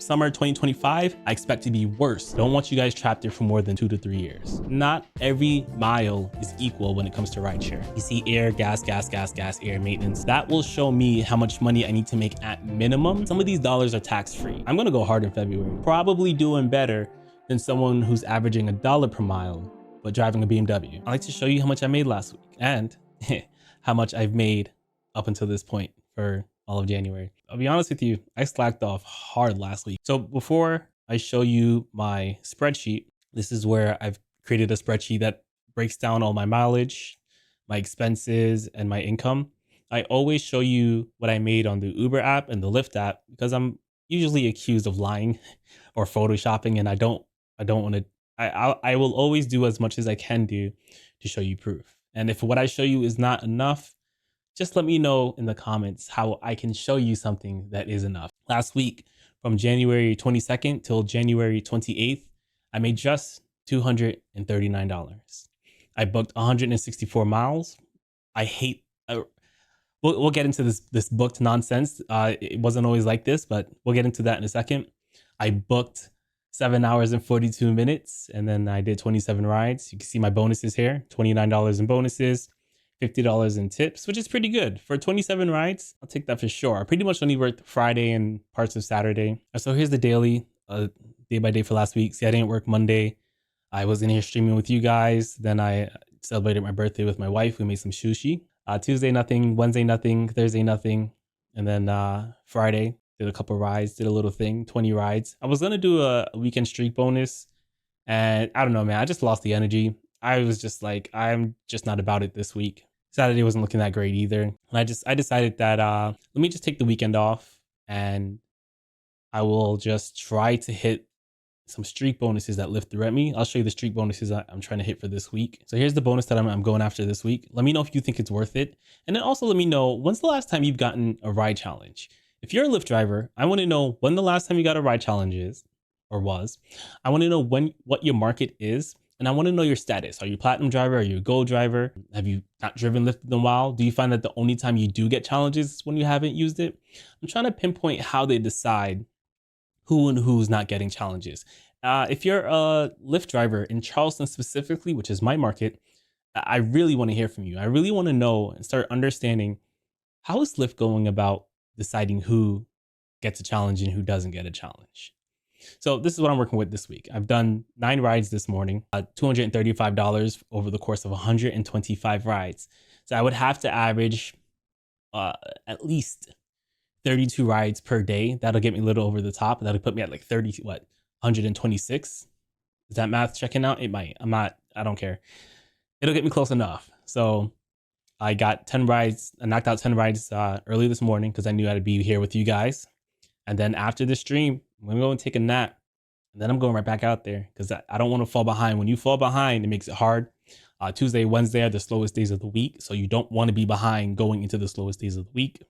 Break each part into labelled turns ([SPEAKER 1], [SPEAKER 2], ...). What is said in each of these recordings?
[SPEAKER 1] summer 2025, I expect to be worse. Don't want you guys trapped there for more than 2 to 3 years. Not every mile is equal when it comes to rideshare. You see air, gas, air, maintenance. That will show me how much money I need to make at minimum. Some of these dollars are tax-free. I'm gonna go hard in February. Probably doing better than someone who's averaging $1 per mile, but driving a BMW. I like to show you how much I made last week and how much I've made up until this point for all of January. I'll be honest with you, I slacked off hard last week. So before I show you my spreadsheet, this is where I've created a spreadsheet that breaks down all my mileage, my expenses, and my income. I always show you what I made on the Uber app and the Lyft app because I'm usually accused of lying or photoshopping, and I don't want to. I will always do as much as I can do to show you proof. And if what I show you is not enough, just let me know in the comments how I can show you something that is enough. Last week, from January 22nd till January 28th, I made just $239. I booked 164 miles. I hate, we'll get into this booked nonsense. It wasn't always like this, but we'll get into that in a second. I booked 7 hours and 42 minutes, and then I did 27 rides. You can see my bonuses here, $29 in bonuses, $50 in tips, which is pretty good. For 27 rides, I'll take that for sure. I pretty much only worked Friday and parts of Saturday. So here's the daily, day by day for last week. See, I didn't work Monday. I was in here streaming with you guys. Then I celebrated my birthday with my wife. We made some sushi. Tuesday, nothing. Wednesday, nothing. Thursday, nothing. And then Friday, did a couple rides, did a little thing, 20 rides. I was going to do a weekend streak bonus. And I don't know, man, I just lost the energy. I was just like, I'm just not about it this week. Saturday wasn't looking that great either. And I decided that let me just take the weekend off and I will just try to hit some streak bonuses that Lyft threw at me. I'll show you the streak bonuses I'm trying to hit for this week. So here's the bonus that I'm going after this week. Let me know if you think it's worth it. And then also let me know, when's the last time you've gotten a ride challenge? If you're a Lyft driver, I want to know when the last time you got a ride challenge is or was. I want to know what your market is. And I want to know your status. Are you a platinum driver? Are you a gold driver? Have you not driven Lyft in a while? Do you find that the only time you do get challenges is when you haven't used it? I'm trying to pinpoint how they decide who and who's not getting challenges. If you're a Lyft driver in Charleston specifically, which is my market, I really want to hear from you. I really want to know and start understanding, how is Lyft going about deciding who gets a challenge and who doesn't get a challenge? So this is what I'm working with this week. I've done 9 rides this morning, $235 over the course of 125 rides. So I would have to average at least 32 rides per day. That'll get me a little over the top. That'll put me at like 126. Is that math checking out? It might. I don't care. It'll get me close enough. So I got 10 rides. I knocked out 10 rides early this morning because I knew I'd be here with you guys. And then after the stream, I'm going to go and take a nap. And then I'm going right back out there because I don't want to fall behind. When you fall behind, it makes it hard. Tuesday, Wednesday are the slowest days of the week. So you don't want to be behind going into the slowest days of the week.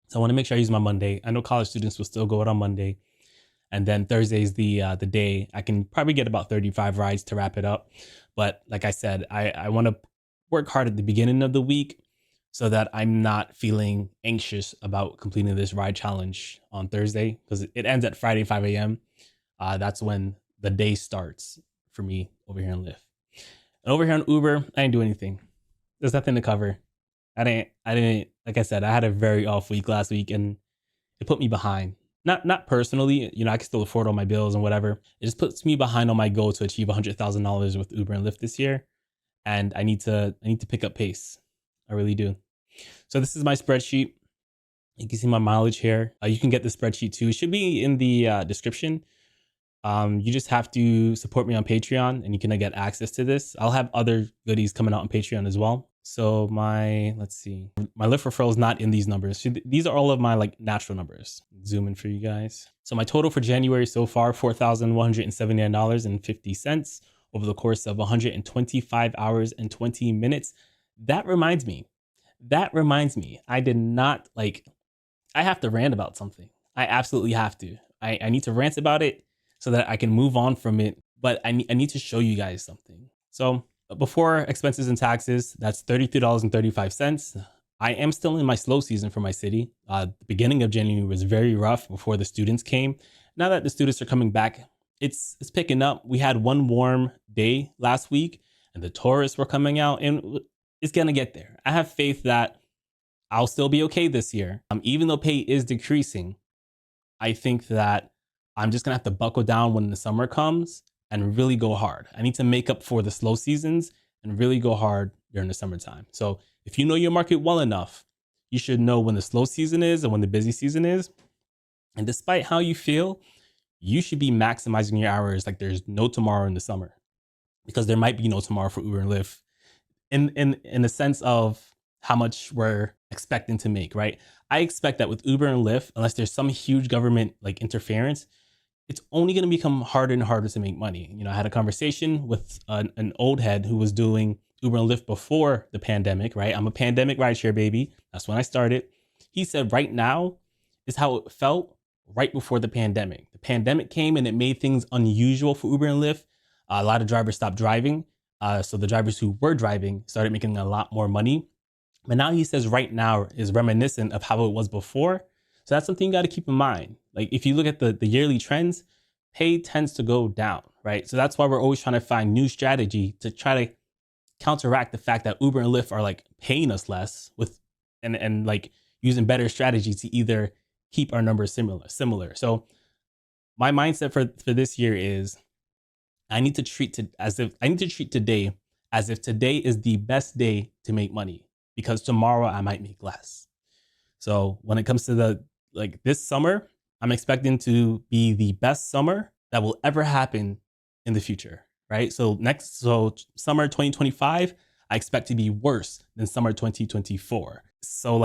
[SPEAKER 1] So I want to make sure I use my Monday. I know college students will still go out on Monday. And then Thursday is the day. I can probably get about 35 rides to wrap it up. But like I said, I want to work hard at the beginning of the week so that I'm not feeling anxious about completing this ride challenge on Thursday, because it ends at Friday, 5 a.m. That's when the day starts for me over here on Lyft. And over here on Uber, I didn't do anything. There's nothing to cover. I didn't, like I said, I had a very off week last week and it put me behind. Not personally, you know, I can still afford all my bills and whatever. It just puts me behind on my goal to achieve $100,000 with Uber and Lyft this year. And I need to pick up pace. I really do. So this is my spreadsheet. You can see my mileage here. You can get the spreadsheet too. It should be in the description. You just have to support me on Patreon and you can get access to this. I'll have other goodies coming out on Patreon as well. So let's see, my Lyft referral is not in these numbers. So these are all of my like natural numbers. Zoom in for you guys. So my total for January so far, $4,179.50 over the course of 125 hours and 20 minutes. That reminds me, I did not I have to rant about something. I absolutely have to. I need to rant about it so that I can move on from it. But I need to show you guys something. So before expenses and taxes, that's $33.35. I am still in my slow season for my city. The beginning of January was very rough before the students came. Now that the students are coming back, it's picking up. We had one warm day last week and the tourists were coming out, and it's going to get there. I have faith that I'll still be okay this year. Even though pay is decreasing, I think that I'm just gonna have to buckle down when the summer comes and really go hard. I need to make up for the slow seasons and really go hard during the summertime. So if you know your market well enough, you should know when the slow season is and when the busy season is. And despite how you feel, you should be maximizing your hours like there's no tomorrow in the summer, because there might be no tomorrow for Uber and Lyft in the sense of how much we're expecting to make, right? I expect that with Uber and Lyft, unless there's some huge government like interference, it's only going to become harder and harder to make money. I had a conversation with an old head who was doing Uber and Lyft before the pandemic, right? I'm a pandemic rideshare baby. That's when I started. He said right now is how it felt right before the pandemic. The pandemic came and it made things unusual for Uber and Lyft. A lot of drivers stopped driving. So the drivers who were driving started making a lot more money. But now he says right now is reminiscent of how it was before. So that's something you got to keep in mind. Like if you look at the yearly trends, pay tends to go down, right? So that's why we're always trying to find new strategy to try to counteract the fact that Uber and Lyft are like paying us less with and like using better strategies to either keep our numbers similar. So my mindset for this year is I need to treat today as if today is the best day to make money, because tomorrow I might make less. So when it comes to this summer, I'm expecting to be the best summer that will ever happen in the future, right? So summer 2025, I expect to be worse than summer 2024. So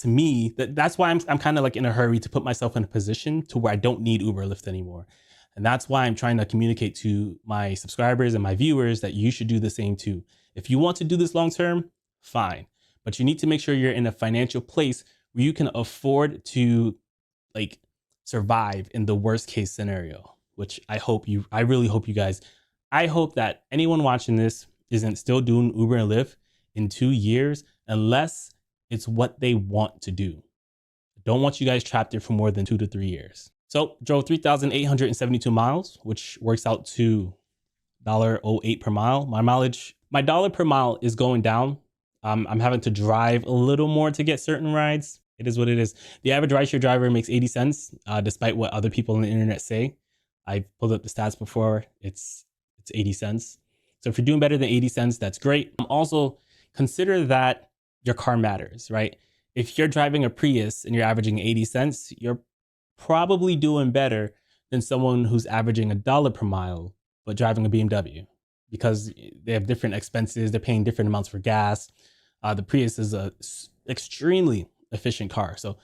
[SPEAKER 1] to me, that's why I'm kind of like in a hurry to put myself in a position to where I don't need Uber or Lyft anymore. And that's why I'm trying to communicate to my subscribers and my viewers that you should do the same too. If you want to do this long term, fine. But you need to make sure you're in a financial place where you can afford to survive in the worst case scenario, which I really hope you guys, I hope that anyone watching this isn't still doing Uber and Lyft in 2 years, unless it's what they want to do. I don't want you guys trapped there for more than 2 to 3 years. So drove 3,872 miles, which works out to $1.08 per mile. My dollar per mile is going down. I'm having to drive a little more to get certain rides. It is what it is. The average rideshare driver makes 80 cents, despite what other people on the internet say. I pulled up the stats before. It's 80 cents. So if you're doing better than 80 cents, that's great. Also, consider that your car matters, right? If you're driving a Prius and you're averaging 80 cents, you're probably doing better than someone who's averaging $1 per mile, but driving a BMW, because they have different expenses. They're paying different amounts for gas. The Prius is a extremely efficient car. So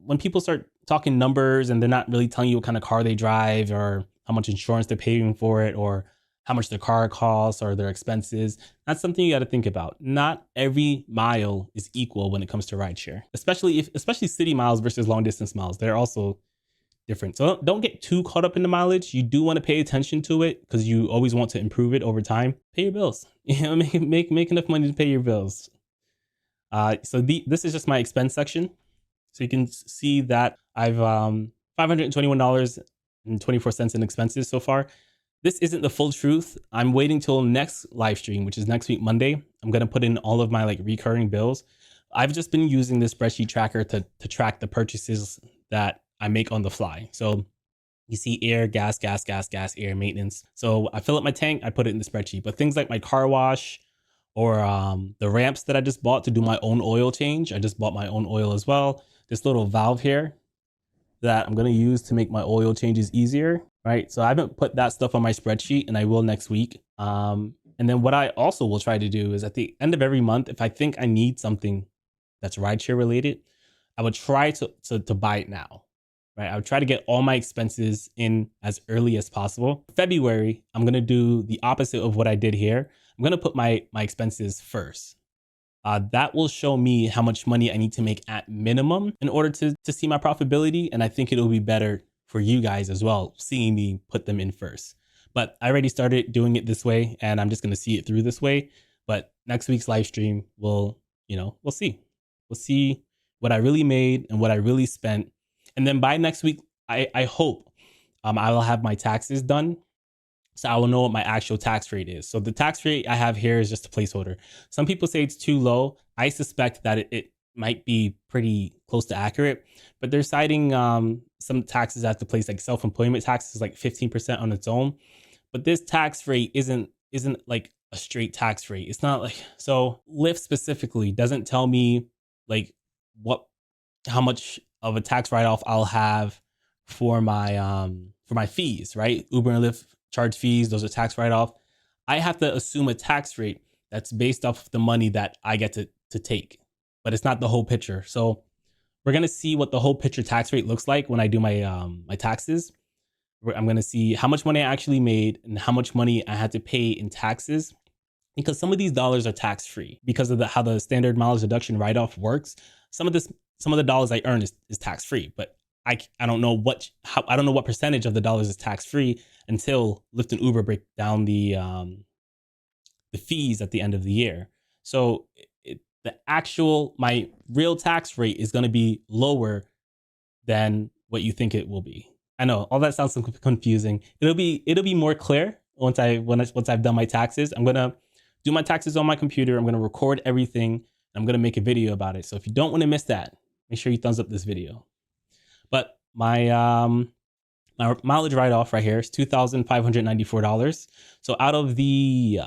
[SPEAKER 1] when people start talking numbers and they're not really telling you what kind of car they drive or how much insurance they're paying for it or how much their car costs or their expenses, that's something you got to think about. Not every mile is equal when it comes to rideshare, especially city miles versus long distance miles. They're also different. So don't get too caught up in the mileage. You do want to pay attention to it because you always want to improve it over time. Pay your bills. Make enough money to pay your bills. This is just my expense section. So you can see that I've $521.24 in expenses so far. This isn't the full truth. I'm waiting till next live stream, which is next week, Monday. I'm going to put in all of my recurring bills. I've just been using this spreadsheet tracker to track the purchases that I make on the fly. So you see air, gas, air, maintenance. So I fill up my tank, I put it in the spreadsheet. But things like my car wash or the ramps that I just bought to do my own oil change. I just bought my own oil as well. This little valve here that I'm going to use to make my oil changes easier, right? So I haven't put that stuff on my spreadsheet, and I will next week. And then what I also will try to do is at the end of every month, if I think I need something that's rideshare related, I would try to buy it now, right? I would try to get all my expenses in as early as possible. February, I'm going to do the opposite of what I did here. I'm going to put my expenses first. That will show me how much money I need to make at minimum in order to see my profitability. And I think it'll be better for you guys as well, seeing me put them in first. But I already started doing it this way, and I'm just going to see it through this way. But next week's live stream, we'll see. We'll see what I really made and what I really spent. And then by next week, I hope I will have my taxes done, so I will know what my actual tax rate is. So the tax rate I have here is just a placeholder. Some people say it's too low. I suspect that it might be pretty close to accurate, but they're citing some taxes at the place, like self-employment taxes, like 15% on its own. But this tax rate isn't like a straight tax rate. It's not like, so Lyft specifically doesn't tell me like what how much of a tax write-off I'll have for my fees, right? Uber and Lyft charge fees, those are tax write-off. I have to assume a tax rate that's based off of the money that I get to take, but it's not the whole picture. So we're gonna see what the whole picture tax rate looks like when I do my taxes. I'm gonna see how much money I actually made and how much money I had to pay in taxes, because some of these dollars are tax free because of how the standard mileage deduction write off works. Some of the dollars I earn is tax free, but I don't know I don't know what percentage of the dollars is tax free until Lyft and Uber break down the fees at the end of the year. So my real tax rate is going to be lower than what you think it will be. I know all that sounds confusing. It'll be more clear once I've done my taxes. I'm gonna do my taxes on my computer. I'm gonna record everything. I'm gonna make a video about it. So if you don't want to miss that, make sure you thumbs up this video. But my mileage write off right here is $2,594. So out of the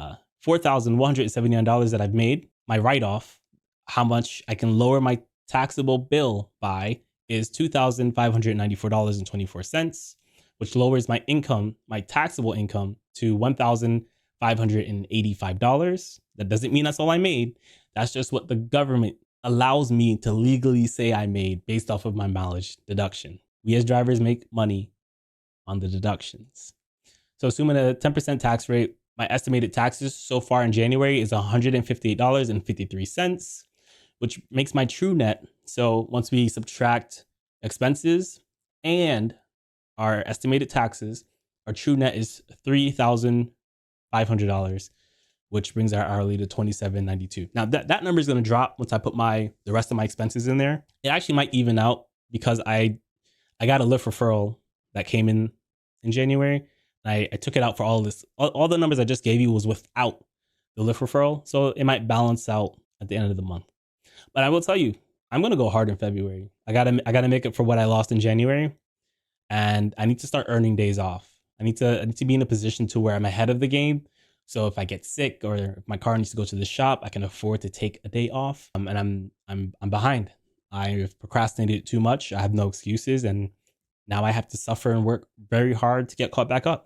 [SPEAKER 1] $4,179 that I've made, my write off, how much I can lower my taxable bill by is $2,594.24, which lowers my income, my taxable income, to $1,585. That doesn't mean that's all I made. That's just what the government allows me to legally say I made based off of my mileage deduction. We as drivers make money on the deductions. So assuming a 10% tax rate, my estimated taxes so far in January is $158.53, which makes my true net. So once we subtract expenses and our estimated taxes, our true net is $3,500, which brings our hourly to $27.92. Now that number is going to drop once I put the rest of my expenses in there. It actually might even out because I got a Lyft referral that came in January. I took it out for all this. All the numbers I just gave you was without the Lyft referral, so it might balance out at the end of the month. But I will tell you, I'm gonna go hard in February. I gotta make it for what I lost in January, and I need to start earning days off. I need to be in a position to where I'm ahead of the game. So if I get sick or if my car needs to go to the shop, I can afford to take a day off. And I'm behind. I've procrastinated too much. I have no excuses, and now I have to suffer and work very hard to get caught back up.